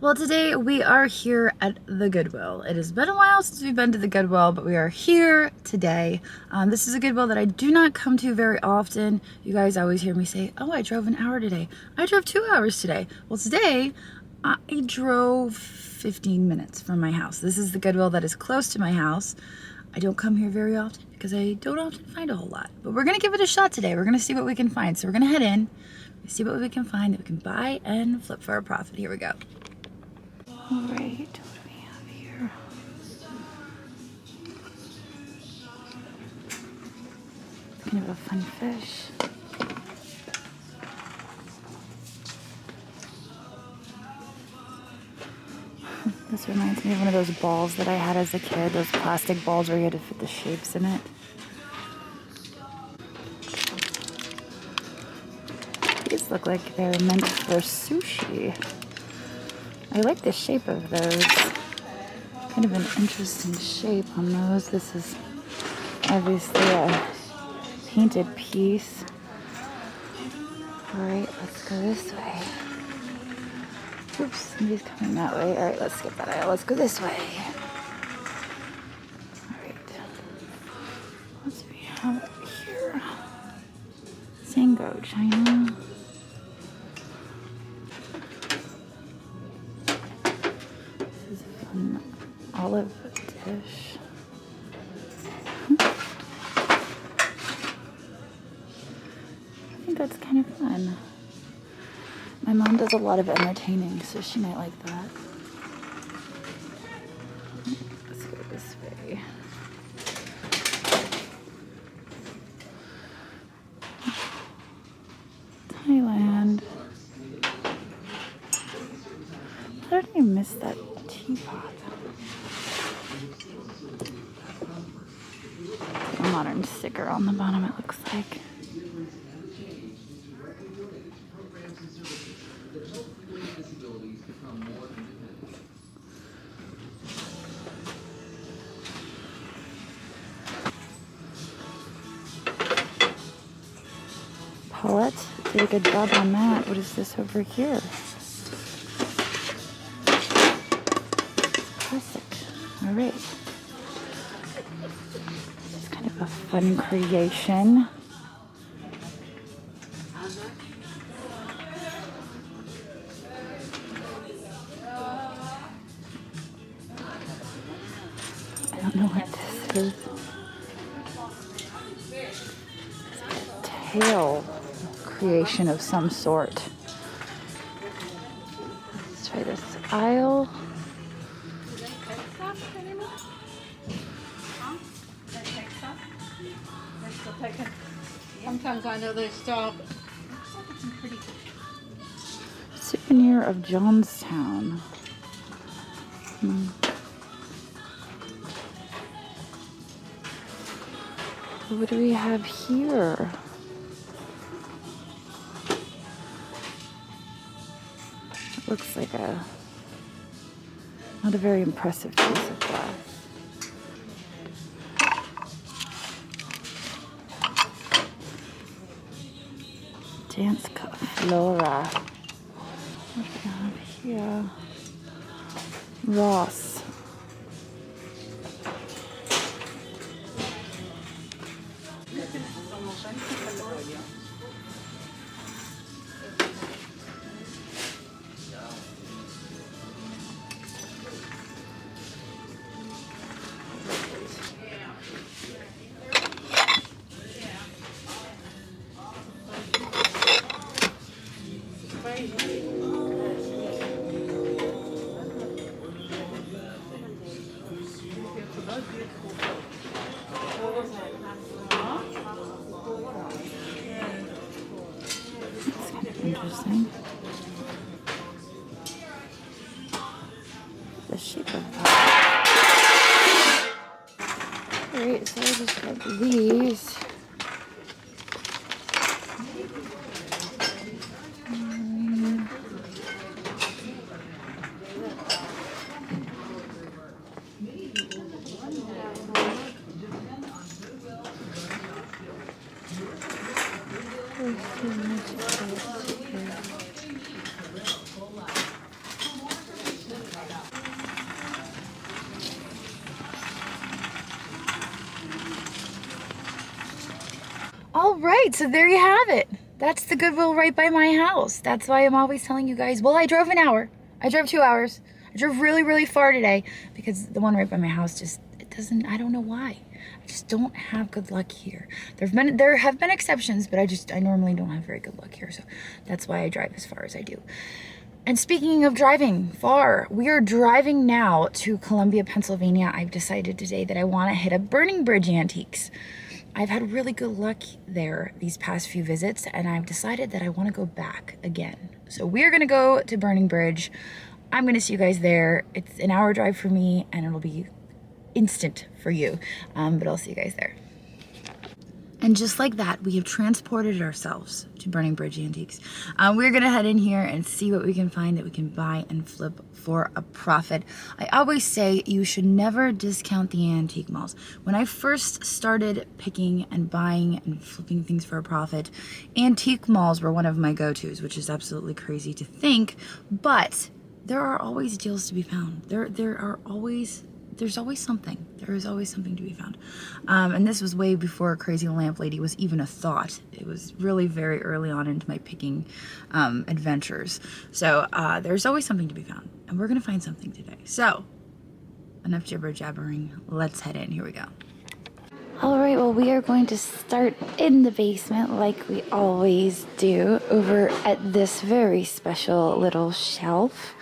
Well, today we are here at the Goodwill. It has been a while since we've been to the Goodwill, but we are here today. This is a Goodwill that I do not come to very often. You guys always hear me say, oh, I drove an hour today. I drove 2 hours today. Well, today I drove 15 minutes from my house. This is the Goodwill that is close to my house. I don't come here very often because I don't often find a whole lot, but we're gonna give it a shot today. We're gonna see what we can find. So we're gonna head in, see what we can find that we can buy and flip for a profit. Here we go. All right, what do we have here? Kind of a fun fish. This reminds me of one of those balls that I had as a kid, those plastic balls where you had to fit the shapes in it. These look like they're meant for sushi. I like the shape of those. Kind of an interesting shape on those. This is obviously a painted piece. All right, let's go this way. Oops, somebody's coming that way. All right, let's skip that aisle. Let's go this way. All right. What do we have here? Sango, China. This is a fun olive dish. I think that's kind of fun. My mom does a lot of entertaining, so she might like that. Let's go this way. Thailand. How did I miss that teapot? A modern sticker on the bottom, it looks like. Paulette did a good job on that. What is this over here? Classic. All right. It's kind of a fun creation. I don't know what this is. It's a tail creation of some sort. Let's try this aisle. Sometimes I know they stop. Souvenir of Johnstown. What do we have here? It looks like not a very impressive piece of glass. Dance cup flora. What do we have here? Ross. That's kind of interesting. The shape of that. Alright, so I just got these. right, so there you have it. That's the Goodwill right by my house. That's why I'm always telling you guys, well, I drove an hour. I drove 2 hours. I drove really, really far today because the one right by my house just, it doesn't, I don't know why. I just don't have good luck here. There have been exceptions, but I normally don't have very good luck here. So that's why I drive as far as I do. And speaking of driving far, we are driving now to Columbia, Pennsylvania. I've decided today that I want to hit up Burning Bridge Antiques. I've had really good luck there these past few visits, and I've decided that I want to go back again. So we're going to go to Burning Bridge. I'm going to see you guys there. It's an hour drive for me, and it'll be instant for you, but I'll see you guys there. And just like that, we have transported ourselves to Burning Bridge Antiques. We're gonna head in here and see what we can find that we can buy and flip for a profit. I always say you should never discount the antique malls. When I first started picking and buying and flipping things for a profit, antique malls were one of my go-tos, which is absolutely crazy to think, but there are always deals to be found. There's always something. There is always something to be found. And this was way before Crazy Lamp Lady was even a thought. It was really very early on into my picking adventures. So there's always something to be found. And we're going to find something today. So enough jibber jabbering. Let's head in. Here we go. All right, well, we are going to start in the basement like we always do over at this very special little shelf.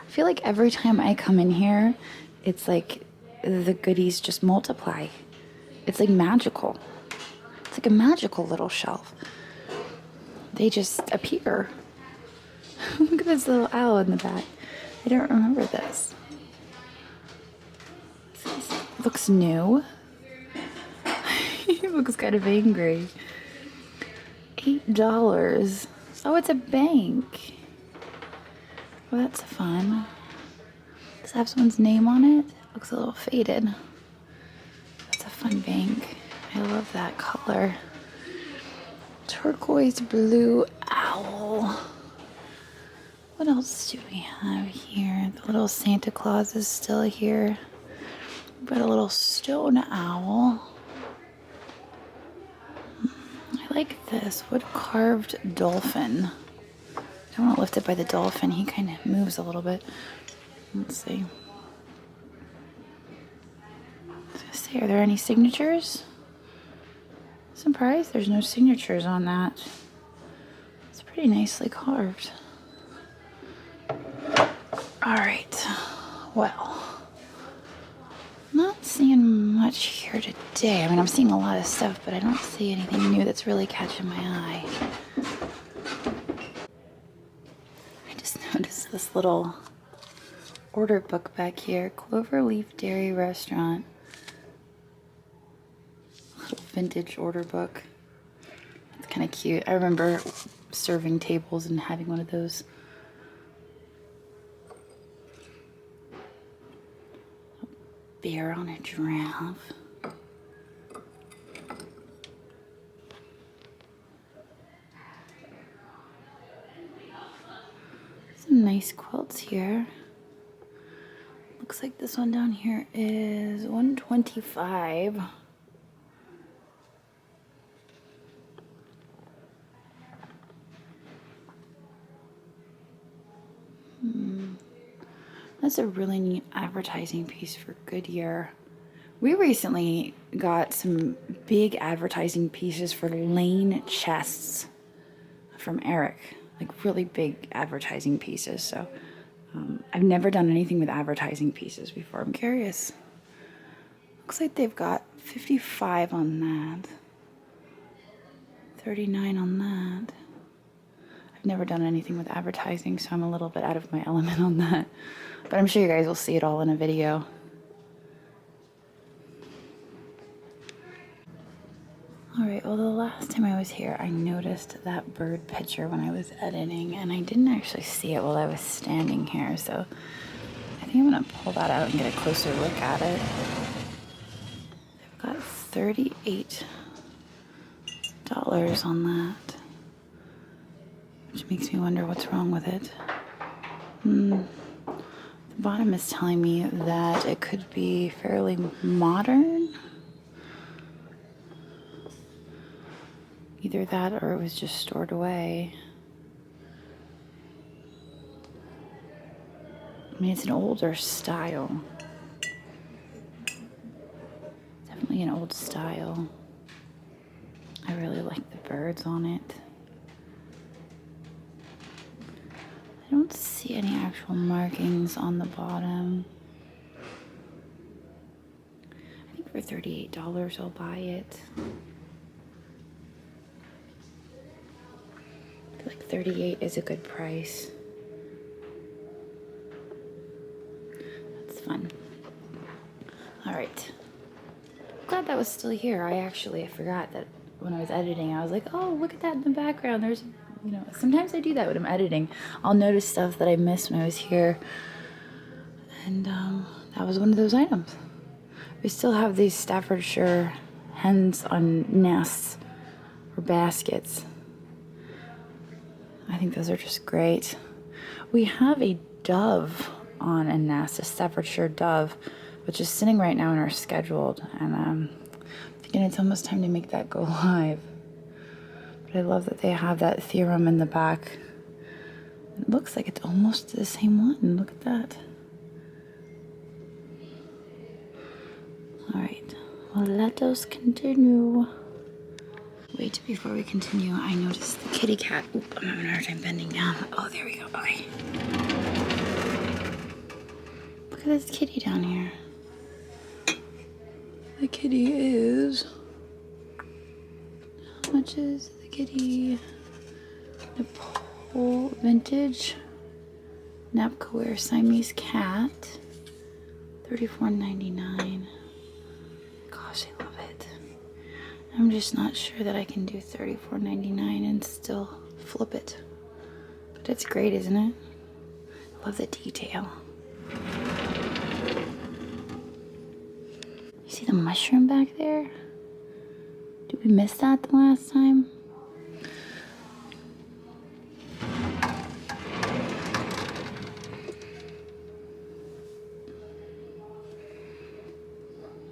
I feel like every time I come in here, it's like the goodies just multiply. It's like magical. It's like a magical little shelf. They just appear. Look at this little owl in the back. I don't remember this. This looks new. He looks kind of angry. $8. Oh, it's a bank. Well, that's fun. Does it have someone's name on it? Looks a little faded. That's a fun bank. I love that color. Turquoise blue owl. What else do we have here? The little Santa Claus is still here. We've got a little stone owl. I like this wood carved dolphin. I don't want to lift it by the dolphin. He kind of moves a little bit. Let's see. I was gonna say, are there any signatures? Surprised there's no signatures on that. It's pretty nicely carved. Alright. Well, not seeing much here today. I mean, I'm seeing a lot of stuff, but I don't see anything new that's really catching my eye. I just noticed this little order book back here. Cloverleaf Dairy Restaurant. Little vintage order book. It's kind of cute. I remember serving tables and having one of those. A bear on a giraffe. Some nice quilts here. Looks like this one down here is $125. That's a really neat advertising piece for Goodyear. We recently got some big advertising pieces for Lane chests from Eric. Like really big advertising pieces. So I've never done anything with advertising pieces before. I'm curious. Looks like they've got 55 on that. 39 on that. I've never done anything with advertising, so I'm a little bit out of my element on that. But I'm sure you guys will see it all in a video. Alright, well, the last time I was here, I noticed that bird picture when I was editing, and I didn't actually see it while I was standing here, so I think I'm going to pull that out and get a closer look at it. They've got $38 on that, which makes me wonder what's wrong with it. The bottom is telling me that it could be fairly modern. Either that or it was just stored away. I mean, it's an older style. Definitely an old style. I really like the birds on it. I don't see any actual markings on the bottom. I think for $38 I'll buy it. I feel like $38 is a good price. That's fun. All right. Glad that was still here. I forgot that when I was editing, I was like, oh, look at that in the background. There's, you know, sometimes I do that when I'm editing. I'll notice stuff that I missed when I was here. And that was one of those items. We still have these Staffordshire hens on nests or baskets. I think those are just great. We have a dove on a nest, a Staffordshire dove, which is sitting right now in our scheduled, and I'm thinking it's almost time to make that go live. But I love that they have that theorem in the back. It looks like it's almost the same one. Look at that. All right, well, let us continue. Wait, before we continue, I noticed the kitty cat. Oop, I'm having a hard time bending down. Oh, there we go. Okay. Look at this kitty down here. The kitty is... How much is the kitty? Nepal Vintage Napco Siamese cat. $34.99. Gosh, I love it. I'm just not sure that I can do $34.99 and still flip it. But it's great, isn't it? I love the detail. You see the mushroom back there? Did we miss that the last time?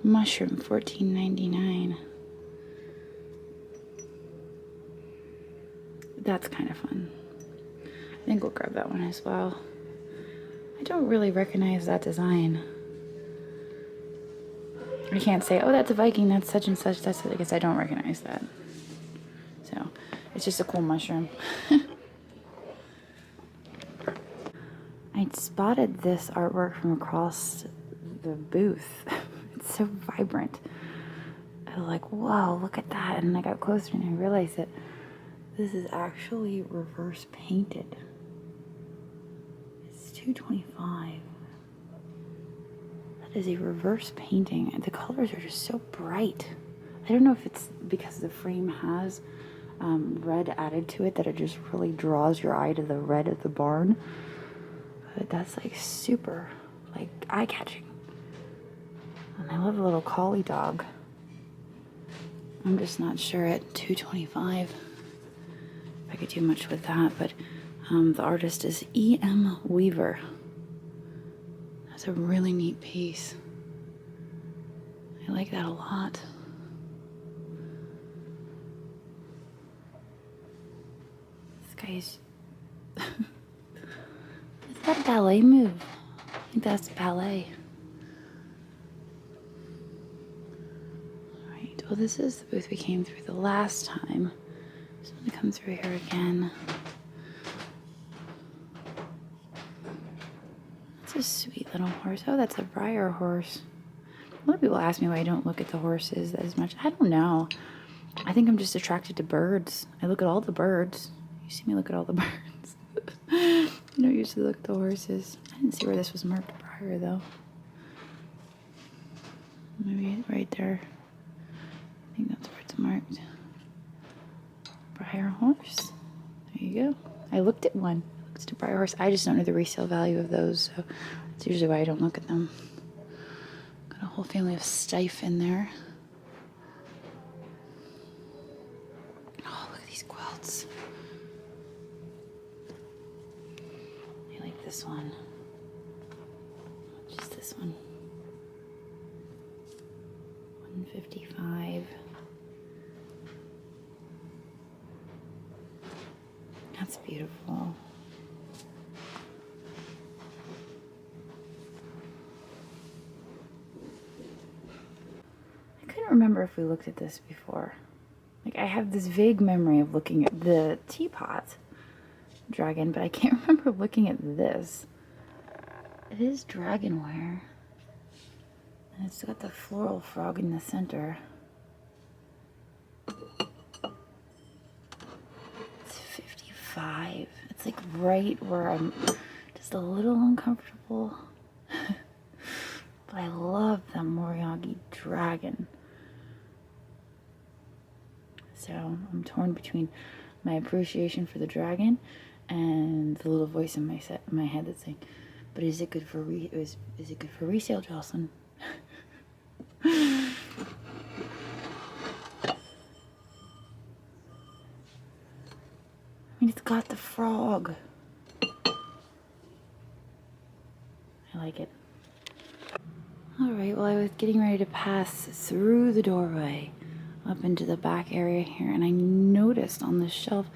Mushroom, $14.99. That's kind of fun. I think we'll grab that one as well. I don't really recognize that design. I can't say, oh, that's a Viking, that's such and such, that's, I guess I don't recognize that. So, it's just a cool mushroom. I spotted this artwork from across the booth. It's so vibrant. I was like, whoa, look at that. And I got closer and I realized that this is actually reverse painted. It's $2.25. That is a reverse painting. And the colors are just so bright. I don't know if it's because the frame has red added to it that it just really draws your eye to the red of the barn. But that's like super like eye-catching. And I love a little collie dog. I'm just not sure at $2.25 if I could do much with that, but the artist is E.M. Weaver. That's a really neat piece. I like that a lot. This guy's... Is that a ballet move? I think that's ballet. Alright, well this is the booth we came through the last time. Just want to come through here again. That's a sweet little horse. Oh, that's a Breyer horse. A lot of people ask me why I don't look at the horses as much. I don't know. I think I'm just attracted to birds. I look at all the birds. You see me look at all the birds. I don't usually look at the horses. I didn't see where this was marked prior though. Maybe right there. I think that's where it's marked. Breyer horse. There you go. I looked at one. I looked at a Breyer horse. I just don't know the resale value of those, so that's usually why I don't look at them. Got a whole family of Stife in there. Oh, look at these quilts. I like this one. Just this one. $155. That's beautiful. I couldn't remember if we looked at this before. Like, I have this vague memory of looking at the teapot dragon, but I can't remember looking at this. It is dragonware. And it's got the floral frog in the center. It's 55. It's like right where I'm just a little uncomfortable. But I love the Moriagi dragon. So I'm torn between my appreciation for the dragon and the little voice in my head that's saying, "But is it good for is it good for resale, Jocelyn?" I mean, it's got the frog. I like it. All right, well, I was getting ready to pass through the doorway up into the back area here, and I noticed on the shelf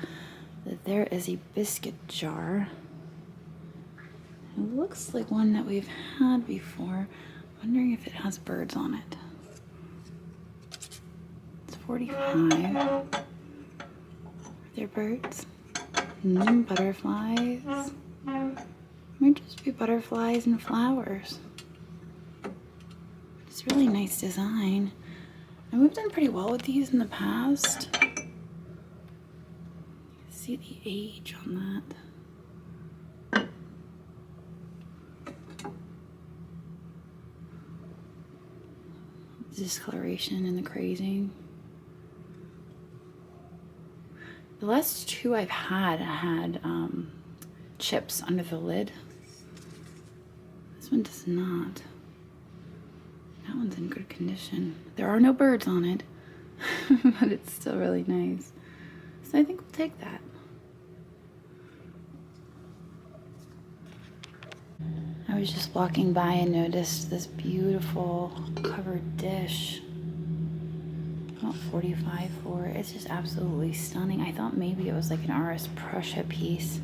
that there is a biscuit jar. It looks like one that we've had before. I'm wondering if it has birds on it. It's 45. Are there birds? Butterflies. Might just be butterflies and flowers. It's a really nice design. And we've done pretty well with these in the past. You can see the age on that. Discoloration and the crazing. The last two I've had chips under the lid. This one does not. That one's in good condition. There are no birds on it, but it's still really nice. So I think we'll take that. I was just walking by and noticed this beautiful covered dish. About 45 for it. It's just absolutely stunning. I thought maybe it was like an RS Prussia piece.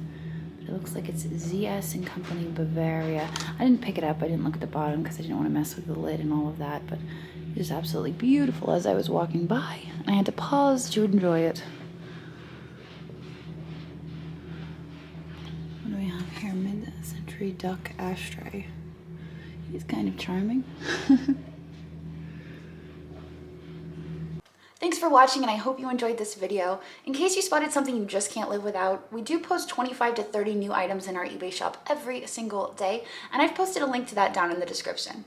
It looks like it's ZS and Company Bavaria. I didn't pick it up. I didn't look at the bottom because I didn't want to mess with the lid and all of that, but it was absolutely beautiful as I was walking by. I had to pause to enjoy it. What do we have here? Mid-century duck ashtray. He's kind of charming. Thanks for watching, and I hope you enjoyed this video. In case you spotted something you just can't live without, we do post 25 to 30 new items in our eBay shop every single day, and I've posted a link to that down in the description.